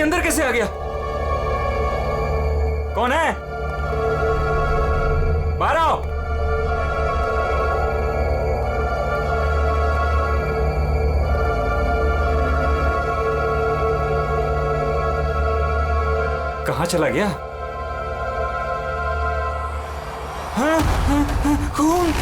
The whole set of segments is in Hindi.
आदमी अंदर कैसे आ गया? कौन है? बाहर आओ। कहाँ चला गया? हाँ, हाँ, हाँ, खून।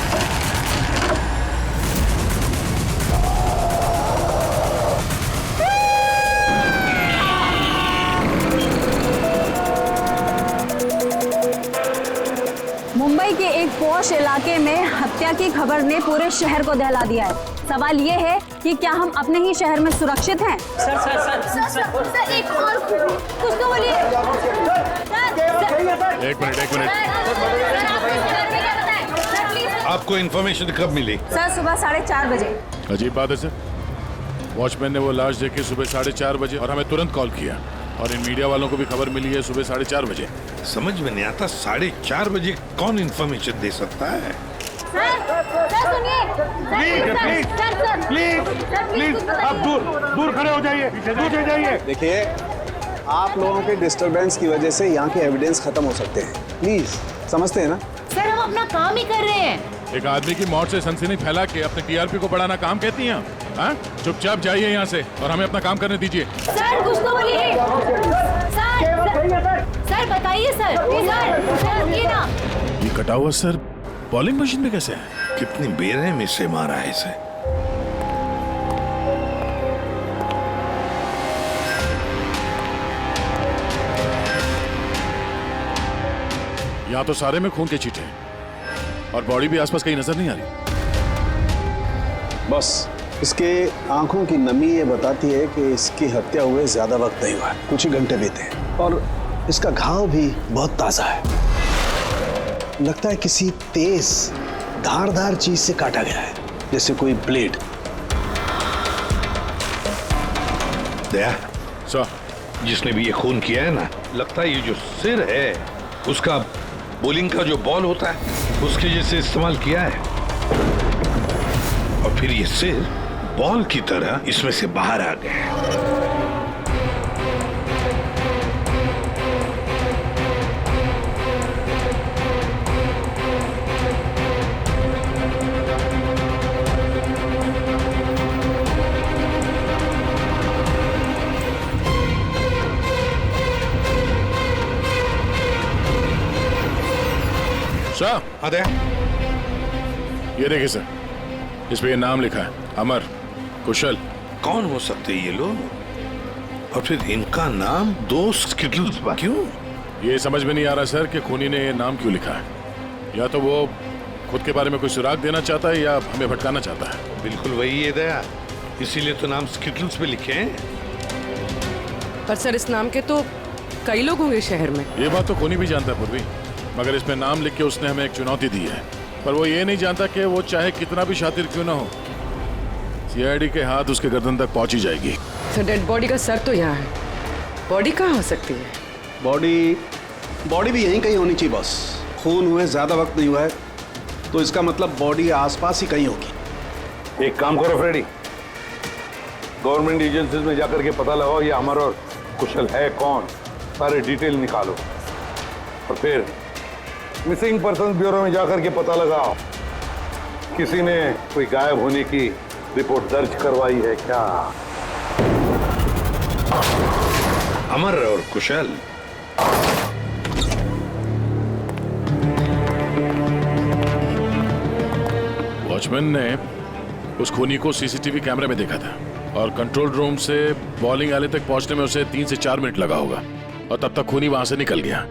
मुंबई के एक पॉश इलाके में हत्या की खबर ने पूरे शहर को दहला दिया है। सवाल ये है कि क्या हम अपने ही शहर में सुरक्षित हैं? सर एक और कुछ तो बोलिए। एक मिनट। आपको इन्फॉर्मेशन कब मिली? सर सुबह 4:30 बजे। अजीब बात है सर, वॉचमैन ने वो लाश देखी सुबह 4:30 बजे और हमें तुरंत कॉल किया, और इन मीडिया वालों को भी खबर मिली है सुबह 4:30 बजे। समझ में नहीं आता 4:30 बजे कौन इन्फॉर्मेशन दे सकता है? प्लीज आप दूर खड़े हो जाइए, दूर जाइए। देखिए, आप लोगों के डिस्टरबेंस की वजह से यहाँ के एविडेंस खत्म हो सकते हैं। प्लीज, समझते हैं ना? सर हम अपना काम ही कर रहे हैं। एक आदमी की मौत से सनसनी फैला के अपने टीआरपी को बढ़ाना काम कहती हैं? हाँ, चुपचाप जाइए यहाँ से और हमें अपना काम करने दीजिए। सर कुछ तो बोलिए। सर बताइए सर ये ना। ये कटा हुआ सर बॉलिंग मशीन में कैसे है? कितनी बेरहमी से मारा है इसे। यहाँ तो सारे में खून के छींटे हैं और बॉडी भी आसपास कहीं नजर नहीं आ रही। बस इसके आंखों की नमी ये बताती है कि इसकी हत्या हुए ज्यादा वक्त नहीं हुआ है, कुछ ही घंटे बीते हैं, और इसका घाव भी बहुत ताजा है। लगता है किसी तेज धारदार चीज से काटा गया है, जैसे कोई ब्लेड। दया सर, जिसने भी ये खून किया है ना, लगता है ये जो सिर है उसका बॉलिंग का जो बॉल होता है उसके जैसे इस्तेमाल किया है, और फिर ये सिर बॉल की तरह इसमें से बाहर आ गया है। सर, हाँ दया, ये देखिए सर, इस पे ये नाम लिखा है, अमर कुशल। कौन हो सकते ये लोग? और फिर इनका नाम दोस्त स्किटल्स क्यों? ये समझ में नहीं आ रहा सर कि खूनी ने ये नाम क्यों लिखा है। या तो वो खुद के बारे में कोई सुराग देना चाहता है या हमें भटकाना चाहता है। बिल्कुल वही है दया, इसीलिए तो नाम स्किटल्स पे लिखे हैं। पर सर इस नाम के तो कई लोग होंगे शहर में। ये बात तो खूनी भी जानता है पूर्वी, मगर इसमें नाम लिख के उसने हमें एक चुनौती दी है। पर वो ये नहीं जानता कि वो चाहे कितना भी शातिर क्यों ना हो, सीआईडी के हाथ उसके गर्दन तक पहुंच ही जाएगी। सर डेड बॉडी का सर तो यहाँ है, बॉडी कहाँ हो सकती है? बॉडी भी यहीं कहीं होनी चाहिए बॉस। खून हुए ज्यादा वक्त नहीं हुआ है, तो इसका मतलब बॉडी आसपास ही कहीं होगी। एक काम करो फ्रेडी, गवर्नमेंट एजेंसीज में जाकर के पता लगाओ ये अमर और कुशल है कौन, सारे डिटेल निकालो, और फिर मिसिंग पर्सन ब्यूरो में जाकर के पता लगाओ किसी ने कोई गायब होने की रिपोर्ट दर्ज करवाई है क्या। अमर और कुशल, वॉचमैन ने उस खूनी को सीसीटीवी कैमरे में देखा था, और कंट्रोल रूम से बॉलिंग आले तक पहुंचने में उसे 3 से 4 मिनट लगा होगा, और तब तक खूनी वहां से निकल गया।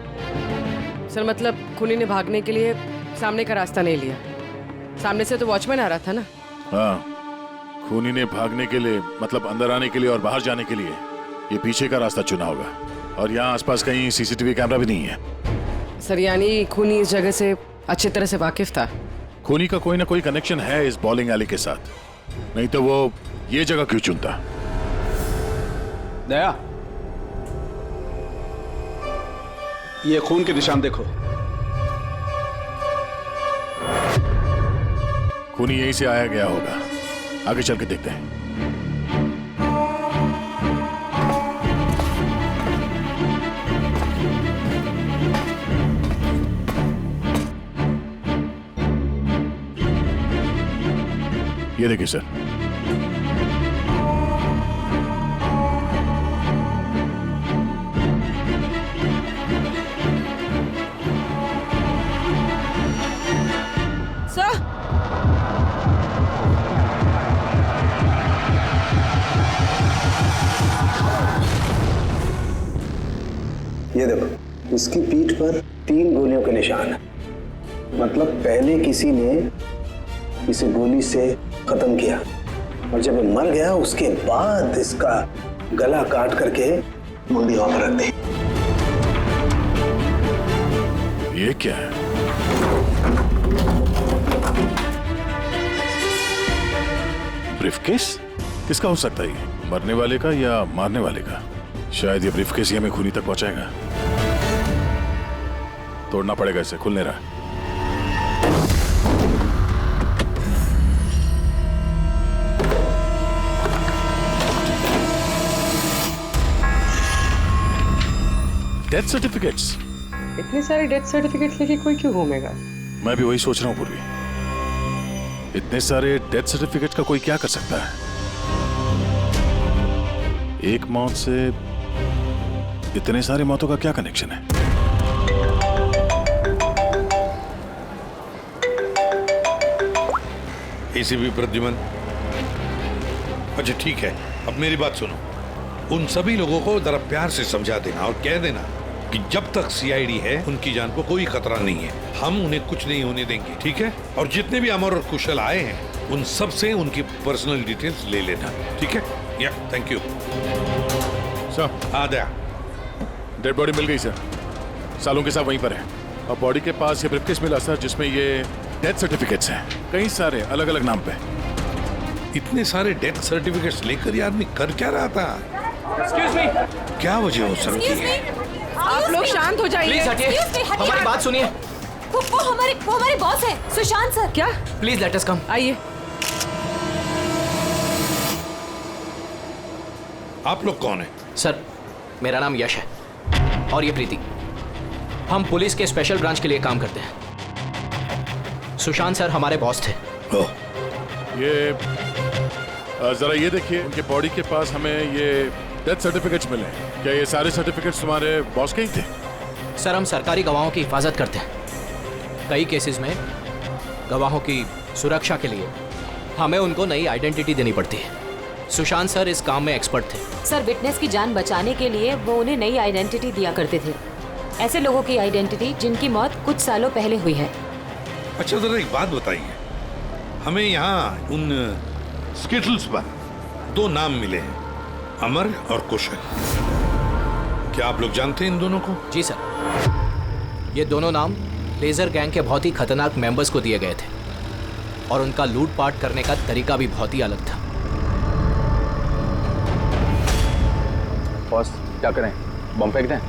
सर मतलब खूनी ने भागने के लिए सामने का रास्ता नहीं लिया, सामने से तो वॉचमैन आ रहा था ना। हाँ, खूनी ने भागने के लिए मतलब अंदर आने के लिए और बाहर जाने के लिए ये पीछे का रास्ता चुना होगा, और यहाँ आसपास कहीं सीसीटीवी कैमरा भी नहीं है। सर यानी खूनी इस जगह से अच्छी तरह से वाकिफ था। खूनी का कोई ना कोई कनेक्शन है इस बॉलिंग एली के साथ, नहीं तो वो ये जगह क्यों चुनता। दया, ये खून के निशान देखो। खूनी यहीं से आया गया होगा, आगे चल के देखते हैं। ये देखिए सर। सर ये देखो, इसकी पीठ पर 3 गोलियों के निशान है। मतलब पहले किसी ने इसे गोली से खत्म किया और जब ये मर गया उसके बाद इसका गला काट करके मुंडी वहां पर रख दी। ये क्या है? ब्रीफकेस? किसका हो सकता है ये? मरने वाले का या मारने वाले का? शायद ये ब्रीफकेस ही हमें खूनी तक पहुंचाएगा। तोड़ना पड़ेगा इसे, खुल नहीं रहा। Death certificates? इतने सारे डेथ सर्टिफिकेट्स लेके कोई क्यों घूमेगा? मैं भी वही सोच रहा हूं पूर्वी। इतने सारे डेथ सर्टिफिकेट का कोई क्या कर सकता है? एक मौत से इतने सारे मौतों का क्या कनेक्शन है? एसीपी प्रद्युमन, अच्छा ठीक है, अब मेरी बात सुनो। उन सभी लोगों को जरा प्यार से समझा देना और कह देना कि जब तक सीआईडी है उनकी जान को कोई खतरा नहीं है, हम उन्हें कुछ नहीं होने देंगे, ठीक है? और जितने भी अमर और कुशल आए हैं उन सब से उनकी पर्सनल डिटेल्स ले लेना, ठीक है? या थैंक यू सर। आ गया। डेड बॉडी मिल गई सर, सालों के साथ वहीं पर है। और बॉडी के पास ये ब्रीफकेस मिला सर, जिसमें ये डेथ सर्टिफिकेट्स हैं, कई सारे अलग अलग नाम पे। इतने सारे डेथ सर्टिफिकेट्स लेकर ये आदमी कर क्या रहा था? एक्सक्यूज मी, क्या वजह हो सकती है? आप लोग शांत हो जाइए। प्लीज हटिए, हमारी बात सुनिए। वो हमारे बॉस है, सुशांत सर। क्या? प्लीज लेट अस कम। आइए। आप लोग कौन है? सर, मेरा नाम यश है और ये प्रीति। हम पुलिस के स्पेशल ब्रांच के लिए काम करते हैं। सुशांत सर हमारे बॉस थे। ओह, ये जरा ये देखिए, उनके बॉडी के पास हमें ये डेथ सर्टिफिकेट्स मिले हैं। क्या ये सारे सर्टिफिकेट्स तुम्हारे बॉस के ही थे? सर, हम सरकारी गवाहों की हिफाजत करते हैं। कई केसेस में गवाहों की सुरक्षा के लिए हमें उनको नई आइडेंटिटी देनी पड़ती है। सुशांत सर इस काम में एक्सपर्ट थे। सर, विटनेस की जान बचाने के लिए वो उन्हें नई आइडेंटिटी दिया करते थे। ऐसे लोगों की आइडेंटिटी जिनकी मौत कुछ सालों पहले हुई है। अच्छा जरा एक बात बताइए, हमें यहाँ उन स्किटल्स पर 2 नाम मिले हैं, अमर और कुशल। क्या आप लोग जानते हैं इन दोनों को? जी सर, ये दोनों नाम लेजर गैंग के बहुत ही खतरनाक मेंबर्स को दिए गए थे और उनका लूटपाट करने का तरीका भी बहुत ही अलग था। बॉस, क्या करें? बम फेंक दें?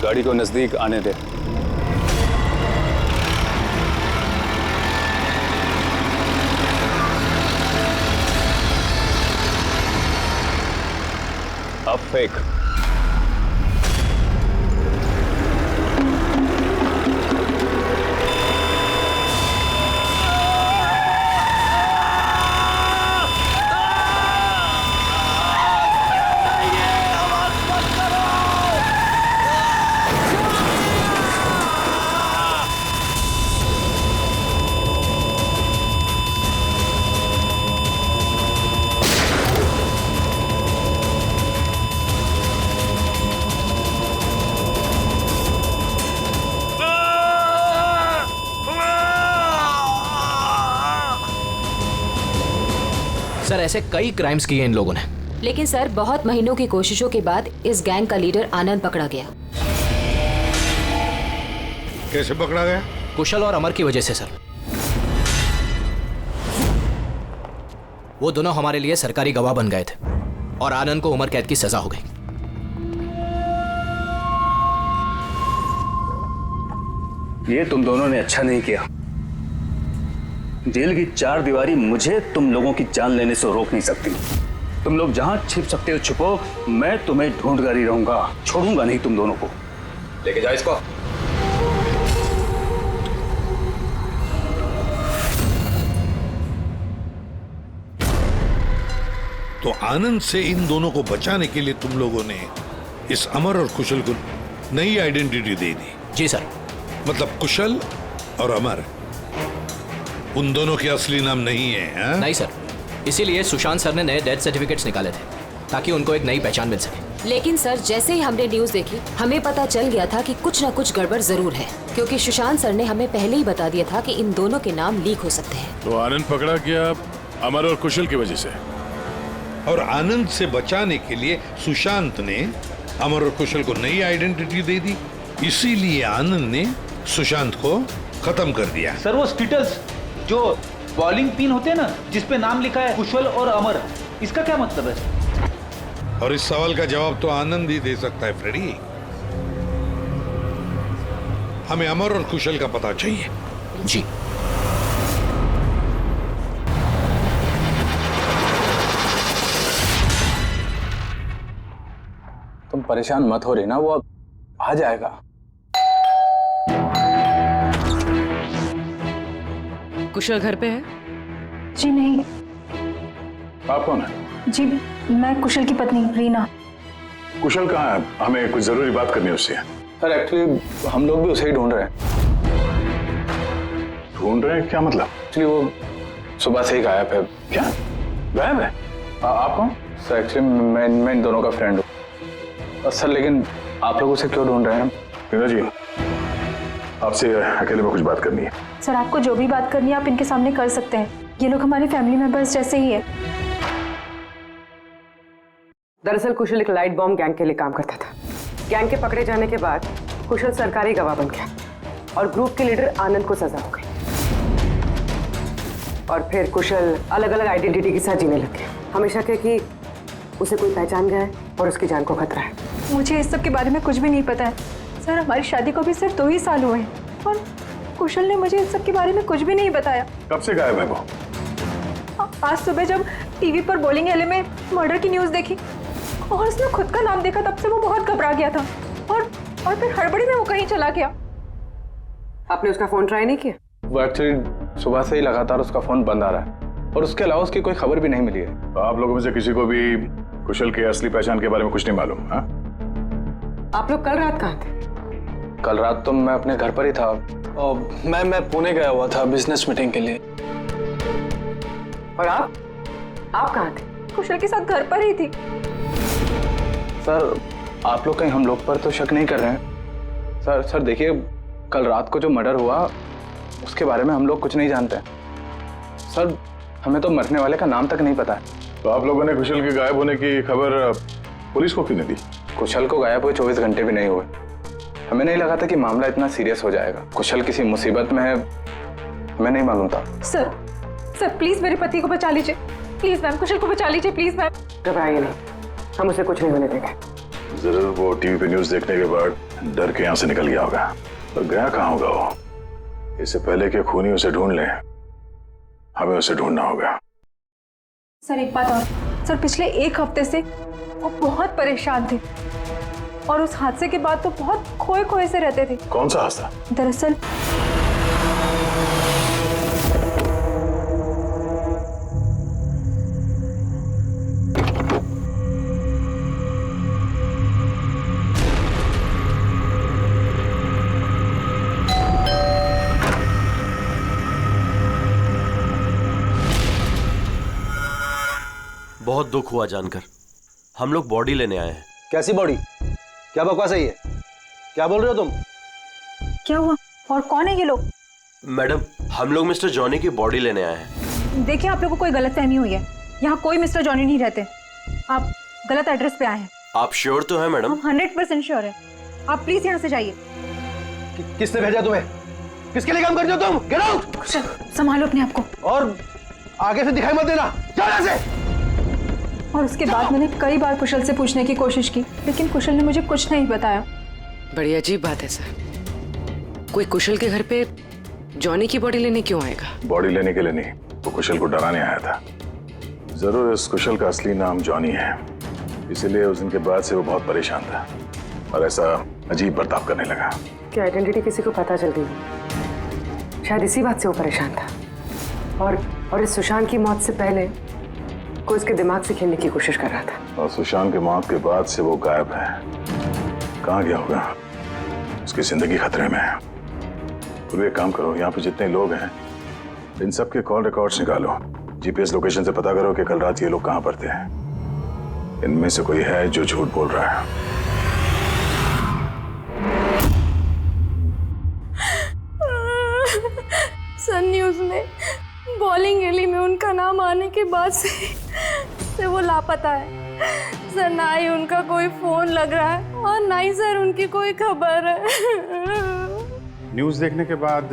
गाड़ी को नजदीक आने दे। अब फेंक। सर, ऐसे कई क्राइम्स किए इन लोगों ने। लेकिन सर, बहुत महीनों की कोशिशों के बाद इस गैंग का लीडर आनंद पकड़ा गया। कैसे पकड़ा गया? कुशल और अमर की वजह से सर। वो दोनों हमारे लिए सरकारी गवाह बन गए थे और आनंद को उम्र कैद की सजा हो गई। ये तुम दोनों ने अच्छा नहीं किया। जेल की 4 दीवारी मुझे तुम लोगों की जान लेने से रोक नहीं सकती। तुम लोग जहां छिप सकते हो छुपो, मैं तुम्हें ढूंढ कर ही रहूंगा, छोड़ूंगा नहीं तुम दोनों को। लेके जाओ इसको। तो आनंद से इन दोनों को बचाने के लिए तुम लोगों ने इस अमर और कुशल को नई आइडेंटिटी दे दी। जी सर। मतलब कुशल और अमर उन दोनों के असली नाम नहीं है, हाँ? नहीं सर, इसीलिए सुशांत सर ने नए डेथ सर्टिफिकेट्स निकाले थे ताकि उनको एक नई पहचान मिल सके। लेकिन सर, जैसे ही हमने न्यूज देखी हमें पता चल गया था कि कुछ न कुछ गड़बड़ जरूर है, क्योंकि सुशांत सर ने हमें पहले ही बता दिया था कि इन दोनों के नाम लीक हो सकते हैं। तो आनंद पकड़ा गया अमर और कुशल की वजह से, और आनंद से बचाने के लिए सुशांत ने अमर और कुशल को नई आइडेंटिटी दे दी। इसीलिए आनंद ने सुशांत को खत्म कर दिया। सर वो स्टेटस जो बॉलिंग पिन होते हैं ना, जिसपे नाम लिखा है कुशल और अमर, इसका क्या मतलब है? और इस सवाल का जवाब तो आनंद ही दे सकता है फ्रेडी। हमें अमर और कुशल का पता चाहिए। जी। तुम परेशान मत हो रही ना, वो अब आ जाएगा। कुशल घर पे है? जी नहीं। आप कौन है? जी मैं कुशल की पत्नी रीना। कुशल कहाँ है? हमें कुछ जरूरी बात करनी है उससे। सर एक्चुअली हम लोग भी उसे ही ढूंढ रहे हैं। ढूंढ रहे हैं क्या मतलब? एक्चुअली वो सुबह से ही गायब है। क्या गायब है? आप कौन? सर एक्चुअली मैं इन दोनों का फ्रेंड हूँ। सर लेकिन आप लोग उसे क्यों ढूंढ रहे हैं? रीना जी, आपसे अकेले में कुछ बात करनी है। सर आपको जो भी बात करनी है आप इनके सामने कर सकते हैं, ये लोग हमारे फैमिली मेंबर्स जैसे ही है। दरअसल कुशल एक लाइट बॉम्ब गैंग के लिए काम करता था। गैंग के पकड़े जाने के बाद कुशल सरकारी गवाह बन गया और ग्रुप के लीडर आनंद को सजा हो गई। और फिर कुशल अलग अलग आइडेंटिटी के साथ जीने लग गया। हमेशा कहे कि उसे कोई पहचान गया है और उसकी जान को खतरा है। मुझे इस सब के बारे में कुछ भी नहीं पता है सर। हमारी शादी को भी सिर्फ 2 ही साल हुए हैं और कुशल ने मुझे इस सब के बारे में कुछ भी नहीं बताया। कब से गायब है वो? आज सुबह जब टीवी पर बॉलिंग एले में मर्डर की न्यूज़ देखी और उसने खुद का नाम देखा, तब से वो बहुत घबरा गया था और फिर हड़बड़ी में वो कहीं चला गया। आपने उसका फोन ट्राई नहीं किया? वो एक्चुअली सुबह से ही लगातार उसका फोन बंद आ रहा है और उसके अलावा उसकी कोई खबर भी नहीं मिली है। तो आप लोगों में से किसी को भी कुशल के असली पहचान के बारे में कुछ नहीं मालूम? हाँ, आप लोग कल रात कहाँ थे? कल रात तो मैं अपने घर पर ही था और मैं पुणे गया हुआ था बिजनेस मीटिंग के लिए। और आप कहाँ थे? कुशल के साथ घर पर ही थी। सर आप लोग कहीं हम लोग पर तो शक नहीं कर रहे हैं? सर देखिए, कल रात को जो मर्डर हुआ उसके बारे में हम लोग कुछ नहीं जानते। सर हमें तो मरने वाले का नाम तक नहीं पता है। तो आप लोगों ने कुशल के गायब होने की खबर पुलिस को क्यों नहीं दी? कुशल को गायब हुए 24 घंटे भी नहीं हुए। हमें नहीं लगा था कि मामला इतना सीरियस हो जाएगा। कुशल किसी मुसीबत में है, हमें नहीं मालूम था। सर प्लीज मेरे पति को बचा लीजिए, प्लीज मैम। कुशल को बचा लीजिए प्लीज मैम। घबराइए नहीं, हम उसे कुछ नहीं होने देंगे। जरूर वो टीवी पे न्यूज देखने के बाद डर के यहाँ से निकल गया होगा। तो गया कहाँ होगा वो? इससे पहले कि खूनी उसे ढूंढ ले, हमें उसे ढूंढना होगा। सर एक बात और, सर पिछले 1 हफ्ते से वो बहुत परेशान थे और उस हादसे के बाद तो बहुत खोए से रहते थे। कौन सा हादसा? दरअसल बहुत दुख हुआ जानकर। हम लोग बॉडी लेने आए हैं। कैसी बॉडी? क्या बकवास है ये? क्या बोल रहे हो तुम? क्या हुआ और कौन है ये लोग? मैडम, हम लोग मिस्टर जॉनी की बॉडी लेने आए हैं। देखिए आप लोगों को कोई गलतफहमी हुई है। यहाँ कोई मिस्टर जॉनी नहीं रहते, आप गलत एड्रेस पे आए हैं। आप श्योर तो हैं मैडम? हम 100% श्योर है। आप प्लीज यहाँ से जाइए। किसने भेजा तुम्हें? किसके लिए काम करते हो तुम? Get out! संभालो अपने आप को और आगे से दिखाई मत देना। जाओ यहाँ से। और उसके बाद मैंने कई बार कुशल से पूछने की कोशिश की, लेकिन कुशल ने मुझे कुछ नहीं बताया। बड़ी अजीब बात है सर, कोई कुशल के घर पे जॉनी की बॉडी लेने क्यों आएगा? बॉडी लेने के लिए नहीं, वो कुशल को डराने आया था। जरूर इस कुशल का असली नाम जॉनी है, इसीलिए उस दिन के बाद से वो बहुत परेशान था और ऐसा अजीब बर्ताव करने लगा। क्या आइडेंटिटी किसी को पता चल गई? शायद इसी बात से वो परेशान था। और इस सुशांत की मौत से पहले को इसके दिमाग से खेलने की कोशिश कर रहा था। और सुशांत के मौत के बाद से वो गायब है। कहाँ गया होगा? उसकी जिंदगी खतरे में है। तो एक काम करो, यहाँ पे जितने लोग हैं इन सब के कॉल रिकॉर्ड्स निकालो। जीपीएस लोकेशन से पता करो कि कल रात ये लोग कहाँ पर थे। इनमें से कोई है जो झूठ बोल रहा है। सर न्यूज़ में बॉलिंग एली में उनका नाम आने के बाद से वो लापता है सर। ना ही उनका कोई फोन लग रहा है और ना ही सर उनकी कोई खबर है। न्यूज़ देखने के बाद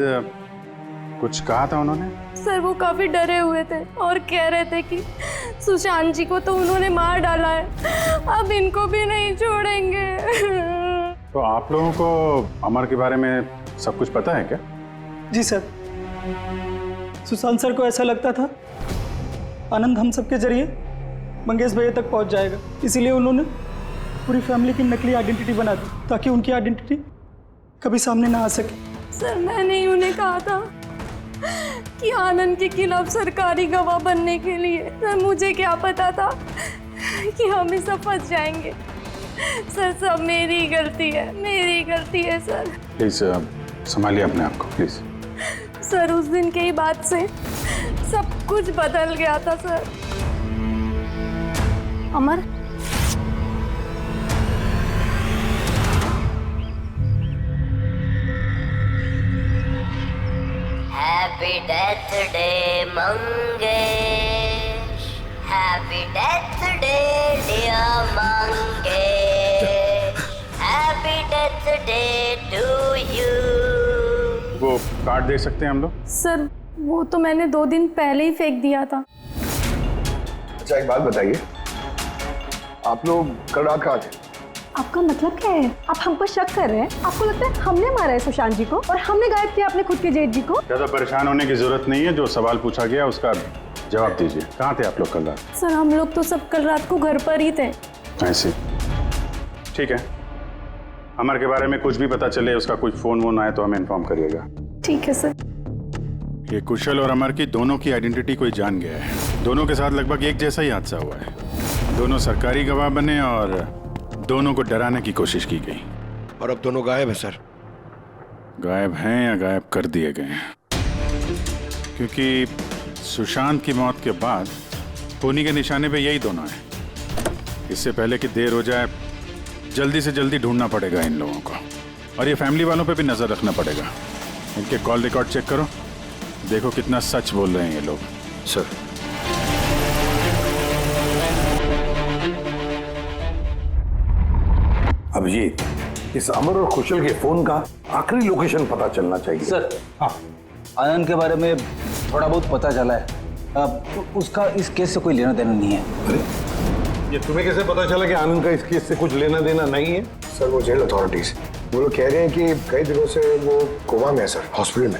कुछ कहा था उन्होंने? सर वो काफी डरे हुए थे और कह रहे थे कि सुशांत जी को तो उन्होंने मार डाला है, अब इनको भी नहीं छोड़ेंगे। तो आप लोगों को अमर के बारे में सब कुछ पता है क्या? जी सर, सुशांत सर को ऐसा लगता था आनंद हम सबके जरिए मंगेश भैया तक पहुंच जाएगा, इसीलिए उन्होंने पूरी फैमिली की नकली आइडेंटिटी बना दी ताकि उनकी आइडेंटिटी कभी सामने ना आ सके। सर मैंने ही उन्हें कहा था कि आनंद के खिलाफ सरकारी गवाह बनने के लिए। सर मुझे क्या पता था कि हम ही सब फंस जाएंगे। सर सब मेरी गलती है, मेरी गलती है सर। प्लीज संभालिए अपने आप को प्लीज। सर उस दिन के ही बाद से सब कुछ बदल गया था sir. Amar happy death day Mangesh, happy death day dear Mangesh, happy death day to you. वो कार्ड दे सकते हैं हम लोग? सर वो तो मैंने 2 दिन पहले ही फेंक दिया था। अच्छा एक बात बताइए, आप लोग कल रात कहाँ थे? आपका मतलब क्या है? आप हम पर शक कर रहे हैं? आपको लगता है हमने मारा है सुशांत जी को और हमने गायब किया अपने खुद के जेठ जी को? ज़्यादा परेशान होने की जरूरत नहीं है, जो सवाल पूछा गया उसका जवाब दीजिए। कहाँ थे आप लोग कल रात? सर हम लोग तो सब कल रात को घर पर ही थे। ऐसे ठीक है, अमर के बारे में कुछ भी पता चले, उसका कुछ फोन वोन आए तो हमें इन्फॉर्म करिएगा। ठीक है सर। ये कुशल और अमर की दोनों की आइडेंटिटी कोई जान गया है। दोनों के साथ लगभग एक जैसा ही हादसा हुआ है। दोनों सरकारी गवाह बने और दोनों को डराने की कोशिश की गई। और अब दोनों गायब है सर। गायब हैं या गायब कर दिए गए हैं? क्योंकि सुशांत की मौत के बाद खूनी के निशाने पे यही दोनों हैं। इससे पहले कि देर हो जाए जल्दी से जल्दी ढूंढना पड़ेगा इन लोगों को, और ये फैमिली वालों पे भी नजर रखना पड़ेगा। इनके कॉल रिकॉर्ड चेक करो, देखो कितना सच बोल रहे हैं ये लोग। सर अभिजीत, इस अमर और कुशल के फोन का आखिरी लोकेशन पता चलना चाहिए। सर हाँ, आनंद के बारे में थोड़ा बहुत पता चला है। उसका इस केस से कोई लेना देना नहीं है। अरे ये तुम्हें कैसे पता चला कि आनंद का इस केस से कुछ लेना देना नहीं है? सर वो जेल अथॉरिटीज वो लोग कह रहे हैं कि कई दिनों से वो कोमा में है सर, हॉस्पिटल में।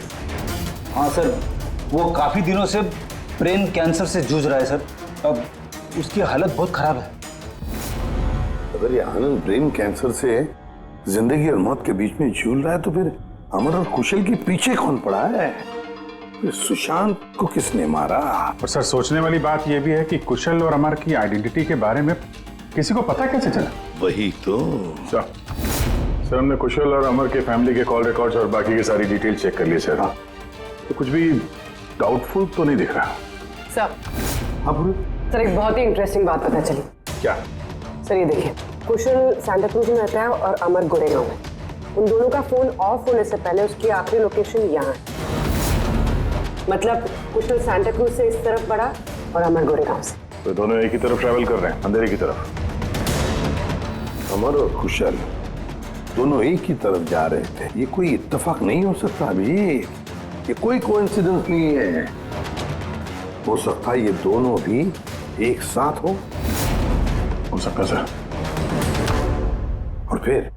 हाँ सर, वो काफी दिनों से ब्रेन कैंसर से जूझ रहा है सर। अब उसकी हालत बहुत खराब है। अगर ये आनंद ब्रेन कैंसर से जिंदगी और मौत के बीच में झूल रहा है तो फिर अमर और कुशल के पीछे कौन पड़ा है? फिर सुशांत को किसने मारा? और सर सोचने वाली बात यह भी है कि कुशल और अमर की आइडेंटिटी के बारे में किसी को पता कैसे चला? वही तो। सर हमने कुशल और अमर के फैमिली के कॉल रिकॉर्ड्स और बाकी की सारी डिटेल चेक कर ली सर। तो कुछ भी डाउटफुल तो नहीं दिख रहा। सर हाँ सर एक बहुत ही इंटरेस्टिंग बात पता चली। क्या? सर ये देखिए, कुशल सांता क्रूज में रहता है और अमर गोरेगांव में। उन दोनों का फोन ऑफ होने से पहले उसकी आखिरी लोकेशन यहाँ है। मतलब कुशल सांता क्रूज से इस तरफ बढ़ा और अमर गोरेगांव से। तो दोनों एक ही तरफ ट्रैवल कर रहे हैं, अंधेरे की तरफ। अमर और कुशल दोनों एक ही तरफ जा रहे थे। ये कोई इत्तेफाक नहीं हो सकता अभी, ये कोई कोइंसिडेंस नहीं है। हो सकता है ये दोनों भी एक साथ हो सकता सर। और फिर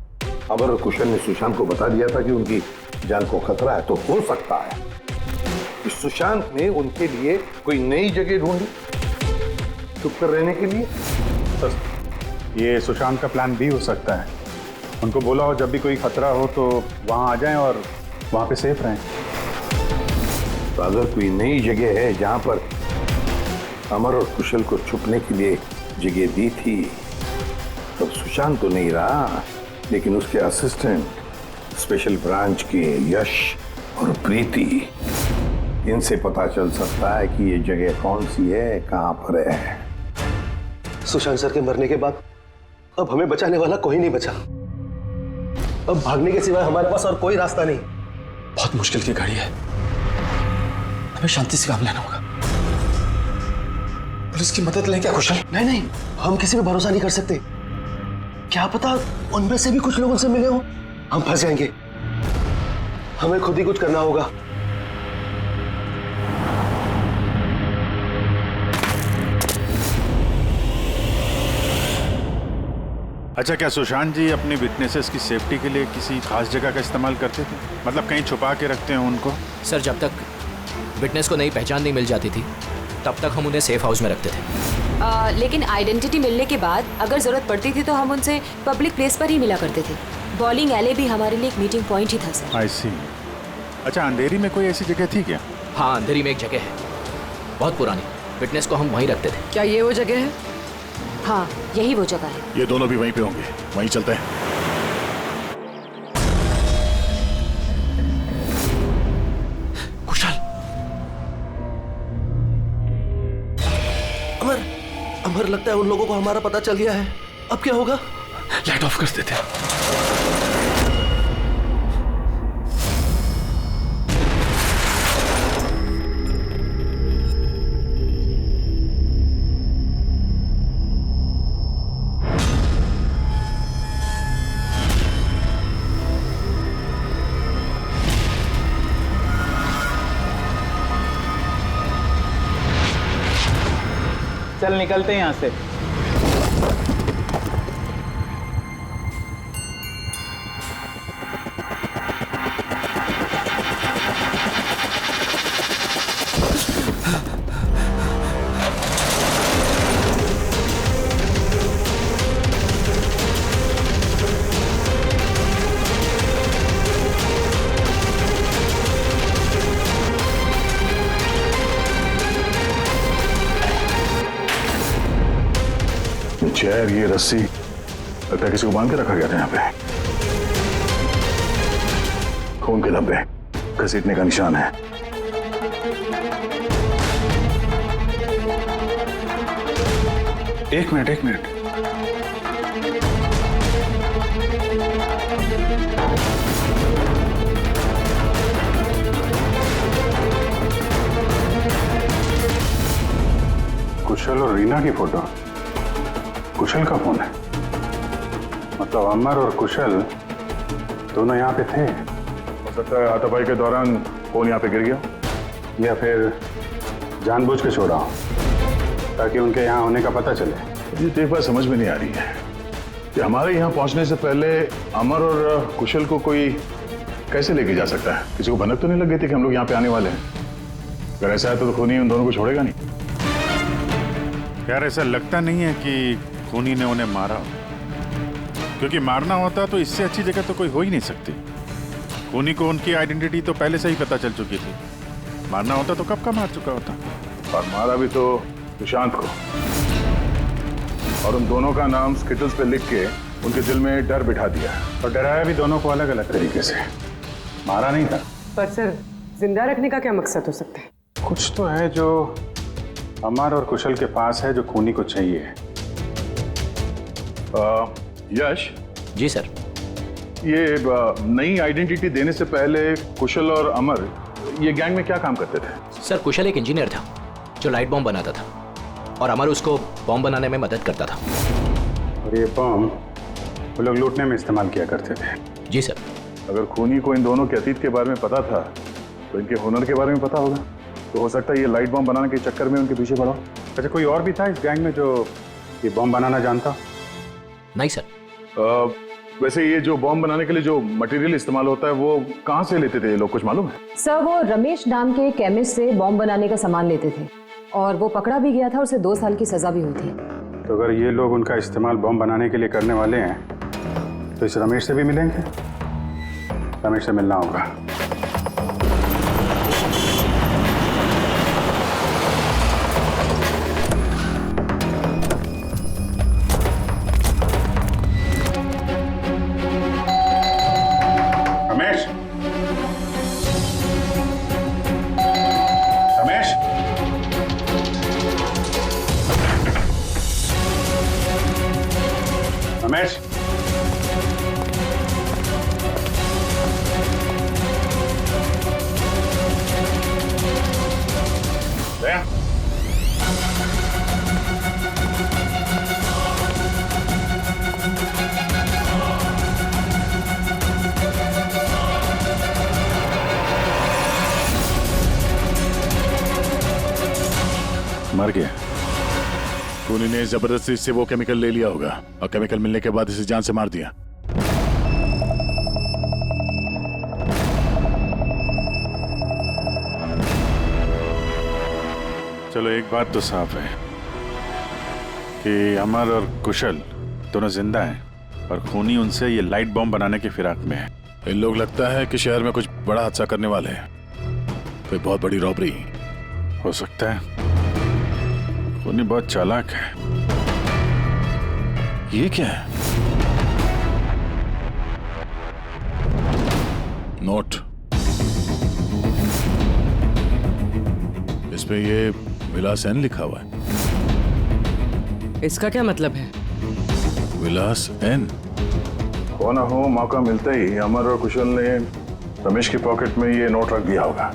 अमर और कुशल ने सुशांत को बता दिया था कि उनकी जान को खतरा है। तो हो सकता है कि सुशांत ने उनके लिए कोई नई जगह ढूंढी चुप कर रहने के लिए। सर ये सुशांत का प्लान भी हो सकता है। उनको बोला हो जब भी कोई खतरा हो तो वहां आ जाएं और वहां पे सेफ रहें। तो अगर कोई नई जगह है जहां पर अमर और कुशल को छुपने के लिए जगह दी थी, तब सुशांत तो नहीं रहा, लेकिन उसके असिस्टेंट स्पेशल ब्रांच के यश और प्रीति, इनसे पता चल सकता है कि ये जगह कौन सी है, कहां पर है। सुशांत सर के मरने के बाद अब हमें बचाने वाला कोई नहीं बचा। अब भागने के सिवाय हमारे पास और कोई रास्ता नहीं। बहुत मुश्किल की घड़ी है, हमें शांति से काम लेना होगा। पुलिस की मदद लें क्या कुशल? नहीं नहीं, हम किसी पे भरोसा नहीं कर सकते। क्या पता उनमें से भी कुछ लोग उनसे मिले हो, हम फंस जाएंगे। हमें खुद ही कुछ करना होगा। अच्छा, क्या सुशांत जी अपनी विटनेसेस की सेफ्टी के लिए किसी खास जगह का इस्तेमाल करते थे? मतलब कहीं छुपा के रखते हैं उनको? सर, जब तक विटनेस को नई पहचान नहीं मिल जाती थी तब तक हम उन्हें सेफ हाउस में रखते थे। लेकिन आइडेंटिटी मिलने के बाद अगर जरूरत पड़ती थी तो हम उनसे पब्लिक प्लेस पर ही मिला करते थे। बॉलिंग एले भी हमारे लिए एक मीटिंग पॉइंट ही था सर। आई सी। अच्छा, अंधेरी में कोई ऐसी जगह थी क्या? हाँ, अंधेरी में एक जगह है, बहुत पुरानी। विटनेस को हम वहीं रखते थे। क्या ये वो जगह है? हाँ, यही वो जगह है। ये दोनों भी वहीं पे होंगे, वहीं चलते हैं। कुशल, अमर, अमर, लगता है उन लोगों को हमारा पता चल गया है। अब क्या होगा? लाइट ऑफ कर देते हैं। चल निकलते हैं यहाँ से। चेयर, ये रस्सी, लगता है किसी को बांध के रखा गया था यहाँ पे। खून के धब्बे, घसीटने का निशान है। एक मिनट। कुशल और रीना की फोटो। कुशल का फोन है, मतलब अमर और कुशल दोनों यहाँ पे थे। हो सकता है हाथापाई के दौरान फोन यहाँ पे गिर गया, या फिर जानबूझ के छोड़ा हो ताकि उनके यहाँ होने का पता चले। ये तो एक बात समझ में नहीं आ रही है कि हमारे यहाँ पहुँचने से पहले अमर और कुशल को कोई कैसे लेके जा सकता है? किसी को भनक तो नहीं लग गई थी कि हम लोग यहाँ पे आने वाले हैं? अगर ऐसा है तो खूनी उन दोनों को छोड़ेगा नहीं। यार, ऐसा लगता नहीं है कि खूनी ने उन्हें मारा, क्योंकि मारना होता तो इससे अच्छी जगह तो कोई हो ही नहीं सकती। खूनी को उनकी आइडेंटिटी तो पहले से ही पता चल चुकी थी। मारना होता तो कब का मार चुका होता। और मारा भी तो सुशांत को, और उन दोनों का नाम स्किटल्स पे लिख के उनके दिल में डर बिठा दिया, और डराया भी दोनों को अलग अलग तरीके से। मारा नहीं था। पर सर, जिंदा रखने का क्या मकसद हो सकता है? कुछ तो है जो अमर और कुशल के पास है जो खूनी को चाहिए। यश जी सर। ये नई आइडेंटिटी देने से पहले कुशल और अमर ये गैंग में क्या काम करते थे? सर, कुशल एक इंजीनियर था जो लाइट बॉम्ब बनाता था, और अमर उसको बॉम्ब बनाने में मदद करता था। और ये बॉम्ब वो लोग लूटने में इस्तेमाल किया करते थे। जी सर। अगर खूनी को इन दोनों के अतीत के बारे में पता था तो इनके हुनर के बारे में पता होगा, तो हो सकता है ये लाइट बॉम्ब बनाने के चक्कर में उनके पीछे पड़ा। अच्छा, कोई और भी था इस गैंग में जो ये बॉम्ब बनाना जानता? नहीं सर। वैसे ये जो बॉम्ब बनाने के लिए जो मटेरियल इस्तेमाल होता है वो कहाँ से लेते थे लोग, कुछ मालूम है? सर, वो रमेश नाम के केमिस्ट से बॉम्ब बनाने का सामान लेते थे, और वो पकड़ा भी गया था, उसे 2 साल की सजा भी हुई थी। तो अगर ये लोग उनका इस्तेमाल बॉम्ब बनाने के लिए करने वाले हैं तो इस रमेश से भी मिलेंगे। रमेश से मिलना होगा। मर गया। खूनी ने जबरदस्ती से वो केमिकल ले लिया होगा और केमिकल मिलने के बाद इसे जान से मार दिया। चलो एक बात तो साफ है कि अमर और कुशल दोनों जिंदा हैं और खूनी उनसे ये लाइट बॉम्ब बनाने की फिराक में है। इन लोग लगता है कि शहर में कुछ बड़ा हादसा करने वाले हैं, कोई बहुत बड़ी रॉबरी हो सकता है। खूनी बहुत चालाक है। ये क्या है? नोट, इस पे ये विलास एन लिखा हुआ है। इसका क्या मतलब है? विलास एन हो ना हो, मौका मिलते ही अमर और कुशल ने रमेश की पॉकेट में ये नोट रख दिया होगा,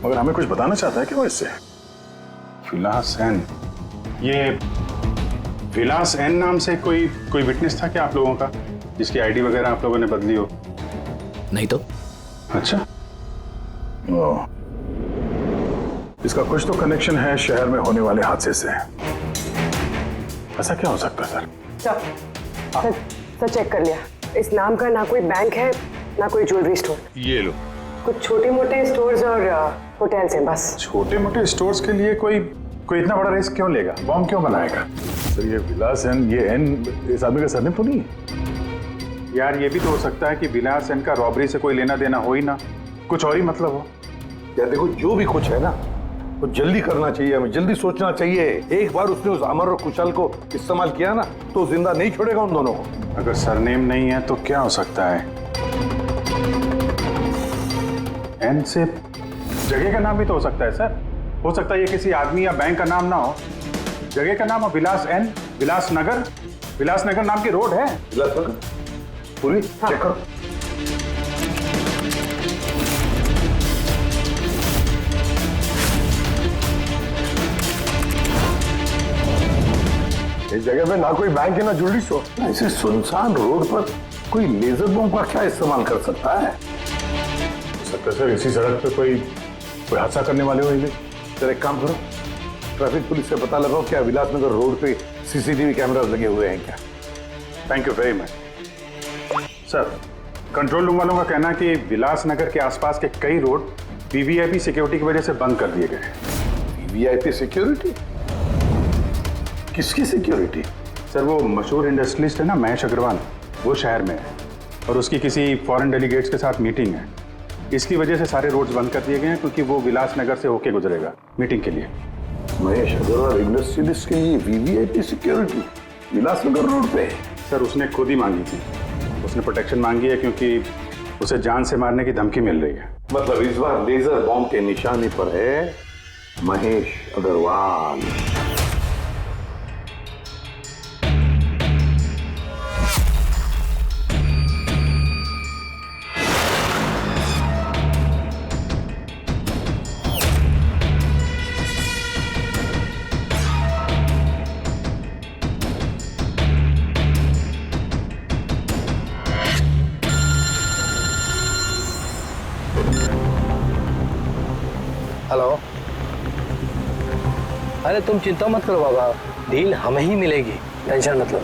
मगर हमें कुछ बताना चाहता है कि वो इससे। विलास एन, ये विलास एन नाम से कोई विटनेस था क्या आप लोगों का, जिसकी आईडी वगैरह आप लोगों ने बदली हो? नहीं तो। अच्छा, ओ, इसका कुछ तो कनेक्शन है शहर में होने वाले हादसे से। ऐसा क्या हो सकता है सर? सर चेक कर लिया, इस नाम का ना कोई बैंक है ना कोई ज्वेलरी स्टोर। ये लो। कुछ छोटे मोटे स्टोर्स और होटल्स हैं बस। छोटे मोटे स्टोर्स के लिए कोई इतना बड़ा रिस्क क्यों लेगा? बॉम्ब क्यों बनाएगा? सर ये विलास एन, ये एन इस आदमी का सरनेम तो नहीं है? यार ये भी तो हो सकता है कि विलास एन का रॉबरी से कोई लेना देना हो ही ना, कुछ और ही मतलब हो। यार देखो, जो भी कुछ है ना वो जल्दी करना चाहिए, हमें जल्दी सोचना चाहिए। एक बार उसने उस अमर और कुशल को इस्तेमाल किया ना तो जिंदा नहीं छोड़ेगा उन दोनों को। अगर सरनेम नहीं है तो क्या हो सकता है? एन से जगह का नाम भी तो हो सकता है सर। हो सकता है ये किसी आदमी या बैंक का नाम ना हो, जगह का नाम हो विलास एन, विलासनगर। विलासनगर नाम की रोड है। विलासनगर पूरी चेक करो। इस जगह पे ना कोई बैंक है ना ज्वेलरी स्टोर। ऐसे सुनसान रोड पर कोई लेजर बम का क्या इस्तेमाल कर सकता है? हो सकता है सर इसी सड़क पे कोई हादसा करने वाले हो। सर एक काम करो, ट्रैफिक पुलिस से पता लगाओ क्या विलासनगर रोड पे सीसीटीवी कैमरास लगे हुए हैं क्या? Thank you very much sir. Control room वालों का कहना है कि विलासनगर के आसपास के कई रोड वीवीआईपी सिक्योरिटी की वजह से बंद कर दिए गए। VVIP security? किसकी सिक्योरिटी? सर वो मशहूर इंडस्ट्रियलिस्ट है ना महेश अग्रवाल, वो शहर में है और उसकी किसी फॉरेन डेलीगेट्स के साथ मीटिंग है। इसकी वजह से सारे रोड्स बंद कर दिए गए हैं क्योंकि वो विलासनगर से होके गुजरेगा मीटिंग के लिए। महेश अग्रवाल इंडस्ट्रियलिस्ट के लिए वीवीआईपी सिक्योरिटी विलासनगर रोड पे? सर उसने खुद ही मांगी थी, उसने प्रोटेक्शन मांगी है क्योंकि उसे जान से मारने की धमकी मिल रही है। मतलब इस बार लेजर बॉम्ब के निशाने पर है महेश अग्रवाल। हेलो। अरे तुम चिंता मत करो बाबा, डील हमें ही मिलेगी, टेंशन मत लो।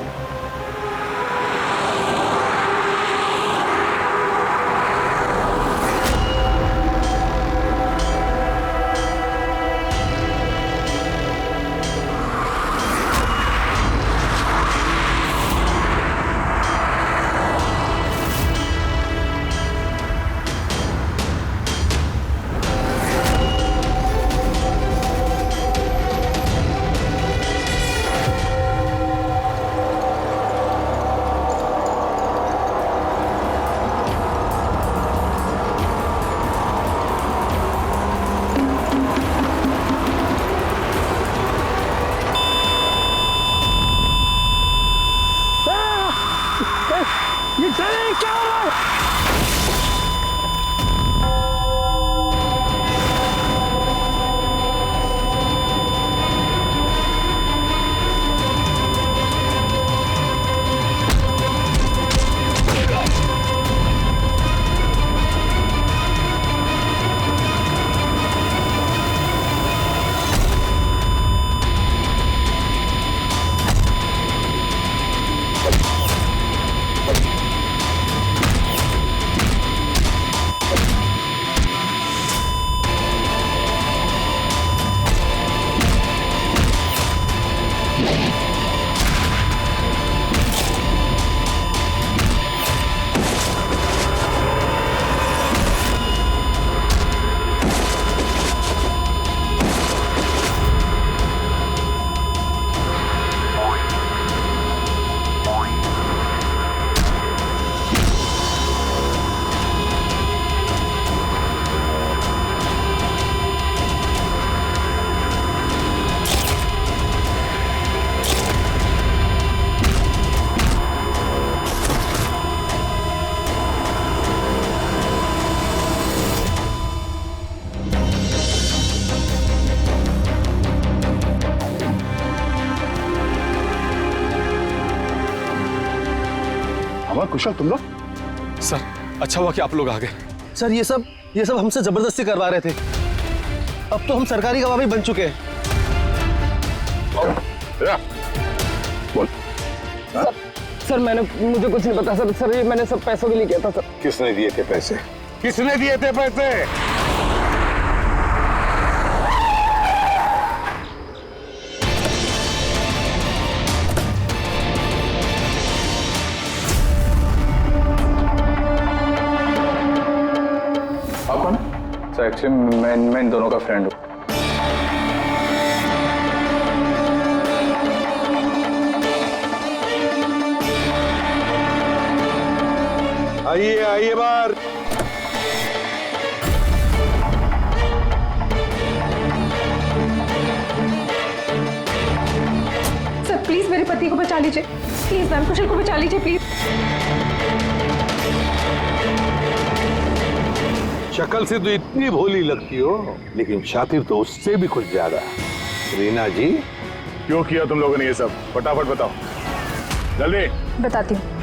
अमर, कुशल, तुम लोग? सर अच्छा हुआ कि आप लोग आ गए। सर ये सब हमसे जबरदस्ती करवा रहे थे। अब तो हम सरकारी गवाह भी बन चुके हैं। बोल। सर मुझे कुछ नहीं पता सर ये मैंने सब पैसों के लिए किया था सर। किसने दिए थे पैसे? किसने दिए थे पैसे? आप कौन? सर एक्चुअली मैं इन दोनों का फ्रेंड हूँ। आइए बाहर। सर प्लीज मेरे पति को बचा लीजिए, प्लीज मैम, कुशल को बचा लीजिए प्लीज। शक्ल से तो इतनी भोली लगती हो, लेकिन शातिर तो उससे भी कुछ ज्यादा। रीना जी, क्यों किया तुम लोगों ने ये सब? फटाफट बताओ, जल्दी। बताती हूँ।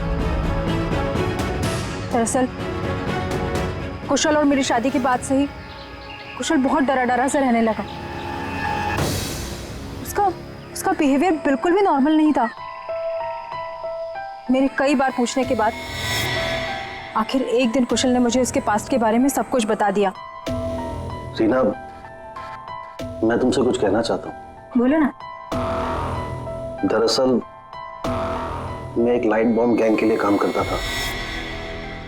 दरअसल कुशल और मेरी शादी की बात से ही कुशल बहुत डरा से रहने लगा। उसका बिहेवियर बिल्कुल भी नॉर्मल नहीं था। मेरे कई बार पूछने के बाद आखिर एक दिन कुशल ने मुझे उसके पास्ट के बारे में सब कुछ बता दिया। रीना, मैं तुमसे कुछ कहना चाहता हूँ। बोलो ना। दरअसल मैं एक लाइट बॉम्ब गैंग के लिए काम करता था।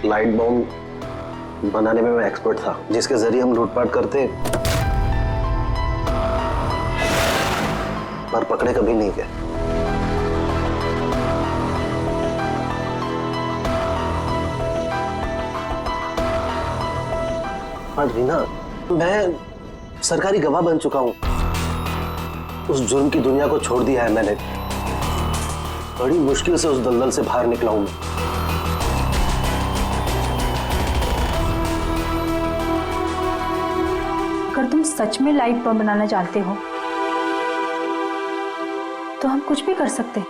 लाइट बॉम्ब बनाने में मैं एक्सपर्ट था, जिसके जरिए हम लूटपाट करते, पर पकड़े कभी नहीं गए। हाँ रीना, मैं सरकारी गवाह बन चुका हूं। उस जुर्म की दुनिया को छोड़ दिया है मैंने। बड़ी मुश्किल से उस दलदल से बाहर निकला हूं मैं। अगर तुम सच में लाइट बम बनाना जानते हो तो हम कुछ भी कर सकते हैं।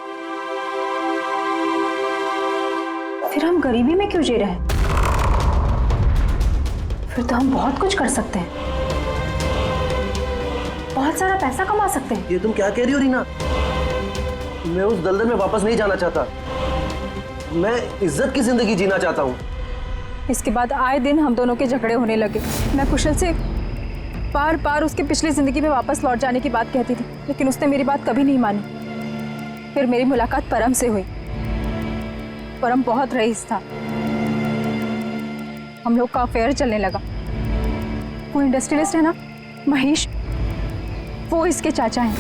फिर हम गरीबी में क्यों जी रहे हैं? फिर तो हम बहुत कुछ कर सकते हैं, बहुत सारा पैसा कमा सकते हैं। ये तुम क्या कह रही हो रीना? मैं उस दलदल में वापस नहीं जाना चाहता। मैं इज्जत की जिंदगी जीना चाहता हूँ। इसके बाद आए दिन हम दोनों के झगड़े होने लगे। मैं कुशल से बार बार उसके पिछली जिंदगी में वापस लौट जाने की बात कहती थी, लेकिन उसने मेरी बात कभी नहीं मानी। फिर मेरी मुलाकात परम से हुई। परम बहुत रईस था। हम लोग का अफेयर चलने लगा। वो इंडस्ट्रियलिस्ट है ना, महेश, वो इसके चाचा हैं।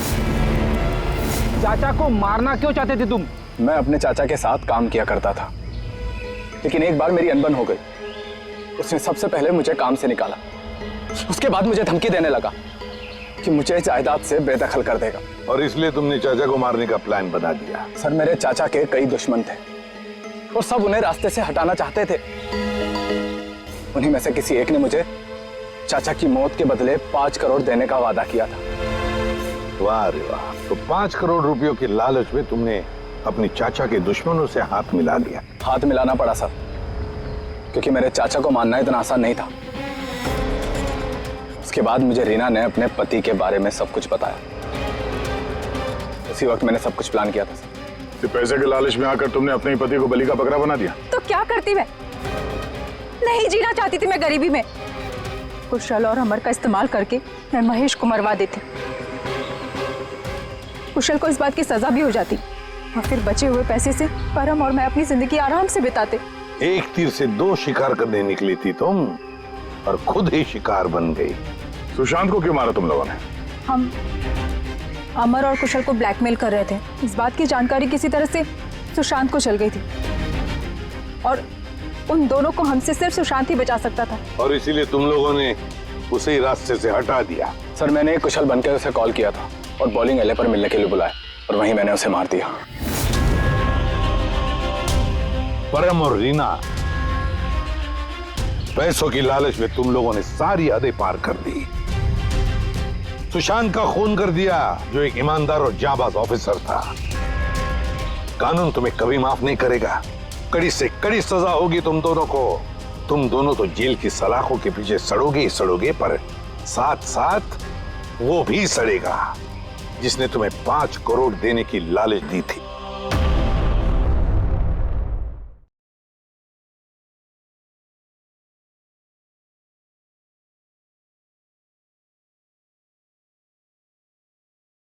चाचा को मारना क्यों चाहते थे तुम? मैं अपने चाचा के साथ काम किया करता था, लेकिन एक बार मेरी अनबन हो गई। उसने सबसे पहले मुझे काम से निकाला। उसके बाद मुझे धमकी देने लगा कि मुझे जायदाद से बेदखल कर देगा। और इसलिए तुमने चाचा को मारने का प्लान बना दिया? सर, मेरे चाचा के कई दुश्मन थे और सब उन्हें रास्ते से हटाना चाहते थे। उन्हीं में से किसी एक ने मुझे चाचा की मौत के बदले 5 करोड़ देने का वादा किया था। वाह रे वाह! तो 5 करोड़ रुपयों के लालच में तुमने अपने चाचा के दुश्मनों से हाथ मिला लिया। हाथ मिलाना पड़ा सर, क्योंकि मेरे चाचा को मानना इतना आसान नहीं था। उसके बाद मुझे रीना ने अपने पति के बारे में सब कुछ बताया। उसी वक्त मैंने सब कुछ प्लान किया था सर। तो पैसे के लालच में आकर तुमने अपने पति को बलि का बकरा बना दिया। तो क्या करती मैं? नहीं जीना चाहती थी मैं गरीबी में। कुशल और अमर का इस्तेमाल करके मैं महेश को मरवा देती। कुशल को इस बात की सजा भी हो जाती और फिर बचे हुए पैसे से परम और मैं अपनी जिंदगी आराम से बिताते। एक तीर से 2 शिकार करने निकली थी तुम, और खुद ही शिकार बन गई। सुशांत को क्यों मारा तुम लोगों ने? हम अमर और कुशल को ब्लैकमेल कर रहे थे। इस बात की जानकारी किसी तरह से सुशांत को चल गई थी और उन दोनों को हमसे सिर्फ सुशांत ही बचा सकता था। और इसीलिए तुम लोगों ने उसे ही रास्ते से हटा दिया। सर, मैंने कुशल बनकर उसे कॉल किया था और बॉलिंग एले पर मिलने के लिए बुलाया और वहीं मैंने उसे मार दिया। परम और रीना, पैसों की लालच में तुम लोगों ने सारी हदें पार कर दी। सुशांत का खून कर दिया, जो एक ईमानदार और जाबाज ऑफिसर था। कानून तुम्हें कभी माफ नहीं करेगा। कड़ी से कड़ी सजा होगी तुम दोनों को। तुम दोनों तो जेल की सलाखों के पीछे सड़ोगे ही सड़ोगे, पर साथ साथ वो भी सड़ेगा जिसने तुम्हें 5 करोड़ देने की लालच दी थी।